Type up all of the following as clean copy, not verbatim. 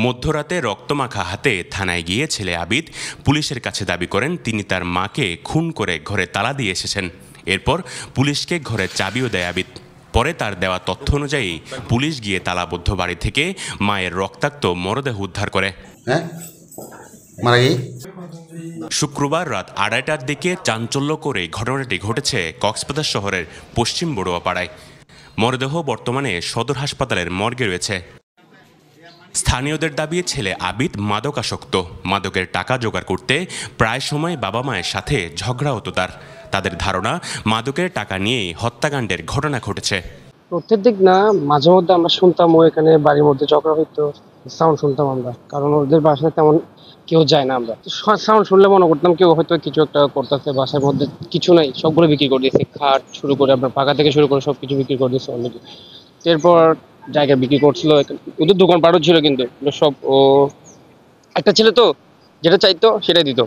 মধ্যরাতে রক্তমাখা হাতে থানায় গিয়ে ছেলে আবিদ পুলিশের কাছে দাবি করেন তিনি তার মাকে খুন করে ঘরে তালা দিয়ে এসেছেন। এরপর পুলিশকে ঘরের চাবিও দেয় আবিদ। পরে তার দেওয়া তথ্য অনুযায়ী পুলিশ গিয়ে তালাবদ্ধ বাড়ি থেকে মায়ের রক্তাক্ত মরদেহ উদ্ধার করে। শুক্রবার রাত 2:30টার দিকে চাঞ্চল্য করে ঘটনাটি ঘটেছে কক্সবাজার শহরের পশ্চিম বড়ুয়াপাড়ায়। মরদেহ বর্তমানে সদর হাসপাতালের মর্গে রয়েছে। স্থানীয়দের দাবি ছেলে আবিদ মাদকাসক্ত। মাদকের টাকা জোগাড় করতে প্রায় সময় বাবা মায়ের সাথে ঝগড়া হতো তাদের ধারণা মাদকের টাকা নিয়েই হত্যাকাণ্ডের ঘটনা ঘটেছে। প্রত্যেক না, মাঝে মধ্যে আমরা শুনতাম ও এখানে বাড়ির মধ্যে ঝগড়া হইতো, সাউন্ড শুনতাম আমরা, কারণ ওদের বাসায় তেমন কেউ যায় না। আমরা সাউন্ড শুনলে মনে করতাম কেউ হয়তো কিছু একটা করতেছে। বাসার মধ্যে কিছু নাই, সবগুলো বিক্রি করে দিয়েছে, খাট শুরু করে আপনার পাকা থেকে শুরু করে সবকিছু বিক্রি করে দিয়েছে অলরেডি। এরপর জায়গা বিক্রি করছিল, ওদের দোকানপাটও ছিল, কিন্তু সব ও একটা ছেলে তো যেটা চাইতো সেটাই দিত।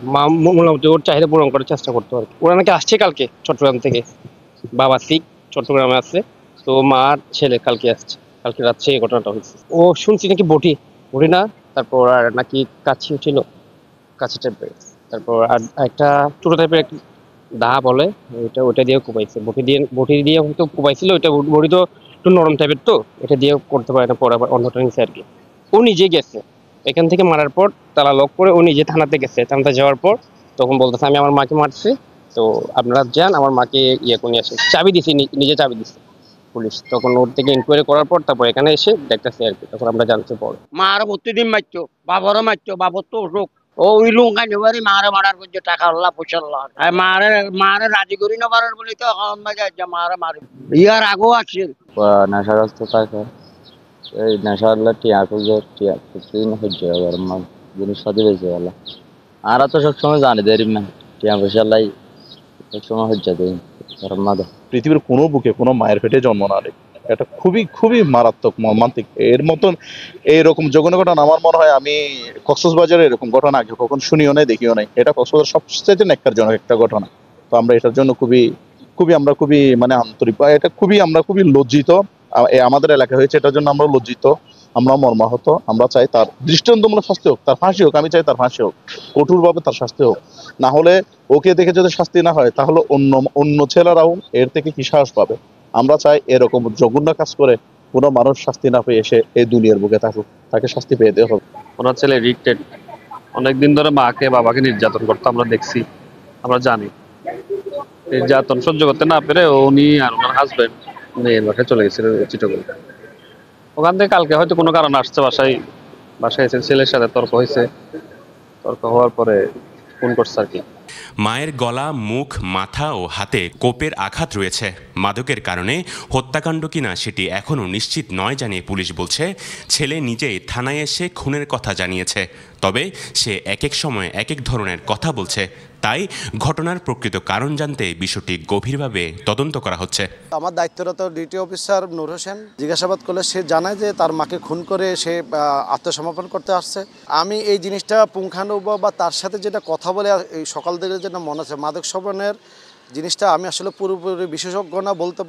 মোটামুটি ওর চাহিদা পূরণ করার চেষ্টা করতো আর কি। ওরা নাকি আসছে কালকে চট্টগ্রাম থেকে, বাবা শিখ চট্টগ্রামে আছে, তো মার ছেলে কালকে আসছে, কালকে রাত্রে এই ঘটনাটা হয়েছে। ও শুনছি নাকি বটি না, তারপর আর নাকি কাছিও ছিল, কাছি টাইপের, তারপর আর একটা ছোট টাইপের একটা দা বলে, ওটা দিয়ে কুপাইছে। বটি দিয়ে হয়তো কুপাইছিল, ওইটা বটি তো একটু নরম টাইপের, তো এটা দিয়ে করতে পারে না, পরে আবার অন্যটা নিচে আর কি। ও নিজে গেছে এখান থেকে মারার পর, তালা লক করে ও নিজে থানাতে গেছে। থানাতে যাওয়ার পর তখন বলতেছে আমি আমার মাকে মারছি, তো আপনারা যান আমার মাকে ইয়ে করে নিয়ে আসেন। চাবি দিছি, নিজে চাবি দিছে পুলিশ। তখন ওর থেকে ইনকোয়ারি করার পর তারপর এখানে এসে দেখতেছি আর কি, তখন আমরা জানতে পারি। মার প্রতিদিন মারতো, বাবারও মারতো, বাবার তো অসুখ, ও ওই লোক আনি মারে মারার করছে, টাকা আল্লাহ পয়সা আল্লাহ মারে রাজি করি না মারার বলি, তো মারে মারে ইয়ার আগেও আছে নেশাগ্রস্ত থাকে। এই নেশা আল্লাহ টিয়া সহ্য হয় মা জিনিস সাথে বেঁচে গেল। আর তো সবসময় জানি দেরি না টিয়া পয়সা আল্লাহ সবসময় সহ্য দেয় মাদা। পৃথিবীর কোনো বুকে কোনো মায়ের পেটে জন্ম না নেই, এটা খুবই খুবই মারাত্মক মর্মান্তিক। এর মতন এইরকম জঘন্য ঘটনা আমার মনে হয় আমি কক্সবাজারে এরকম ঘটনা আগে কখন শুনিও নাই, দেখিও নাই। এটা কক্সবাজার সবচেয়ে ন্যাক্কারজনক একটা ঘটনা। তো আমরা এটার জন্য খুবই মানে আন্তরিক, এটা আমরা খুবই লজ্জিত। আমাদের এলাকায় হয়েছে, এটার জন্য আমরা লজ্জিত, আমরা মর্মাহত। আমরা চাই তার দৃষ্টান্তমূলক শাস্তি হোক, তার ফাঁসি হোক। আমি চাই তার ফাঁসি হোক, কঠোরভাবে তার শাস্তি হোক। না হলে ওকে দেখে যদি শাস্তি না হয়, তাহলে অন্য ছেলেরাও এর থেকে কি সাহস পাবে? আমরা চাই এরকম জঘন্য কাজ করে কোনো মানুষ শাস্তি না পেয়ে এসে এই দুনিয়ার বুকে থাকুক, তাকে শাস্তি পেয়ে দেওয়া হবে। ওনার ছেলে এডিক্টেড, অনেকদিন ধরে মাকে বাবাকে নির্যাতন করতে আমরা দেখছি, আমরা জানি। নির্যাতন সহ্য করতে না পেরে উনি আর ওনার হাজবেন্ড মেয়ের বাসায় চলে গেছিল চিটাগং। ওখান থেকে কালকে হয়তো কোনো কারণে আসছে বাসায় এসে ছেলের সাথে তর্ক হওয়ার পরে ফোন করছে আর কি। মায়ের গলা, মুখ, মাথা ও হাতে কোপের আঘাত রয়েছে। মাদকের কারণে হত্যাকাণ্ড কিনা সেটি এখনও নিশ্চিত নয় জানিয়ে পুলিশ বলছে ছেলে নিজেই থানায় এসে খুনের কথা জানিয়েছে। তবে সে এক এক সময় এক এক ধরনের কথা বলছে, তাই ঘটনার প্রকৃত কারণ জানতে বিষয়টি গভীরভাবে তদন্ত করা হচ্ছে। আমার দায়িত্বরত ডিউটি অফিসার নূর হোসেন জিজ্ঞাসাবাদ করলে সে জানায় যে তার মাকে খুন করে সে আত্মসমর্পণ করতে আসছে। আমি এই জিনিসটা পুঙ্খানুপুঙ্খ বা তার সাথে যেটা কথা বলে এই সকাল থেকে যেটা মনে হচ্ছে মাদক সেবনের জিনিসটা, আমি আসলে পুরোপুরি বিশেষজ্ঞ না বলতে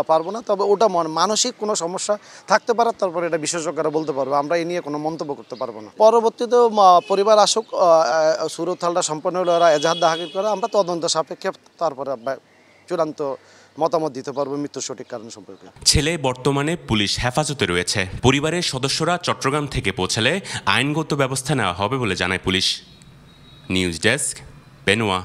পারবো না। তবে ওটা মানসিক কোনো সমস্যা থাকতে পারে, তারপরে এটা বিশেষজ্ঞরা বলতে পারবে। আমরা এই নিয়ে কোনো মন্তব্য করতে পারবো না। পরবর্তীতে পরিবার আসুক, সুরত হালটা সম্পন্ন হলে ওরা এজাহার দাখিল করে, আমরা তদন্ত সাপেক্ষে তারপরে চূড়ান্ত মতামত দিতে পারবো মৃত্যুর সঠিক কারণ সম্পর্কে। ছেলে বর্তমানে পুলিশ হেফাজতে রয়েছে। পরিবারের সদস্যরা চট্টগ্রাম থেকে পৌঁছালে আইনগত ব্যবস্থা নেওয়া হবে বলে জানায় পুলিশ। News desk, বেনুয়া।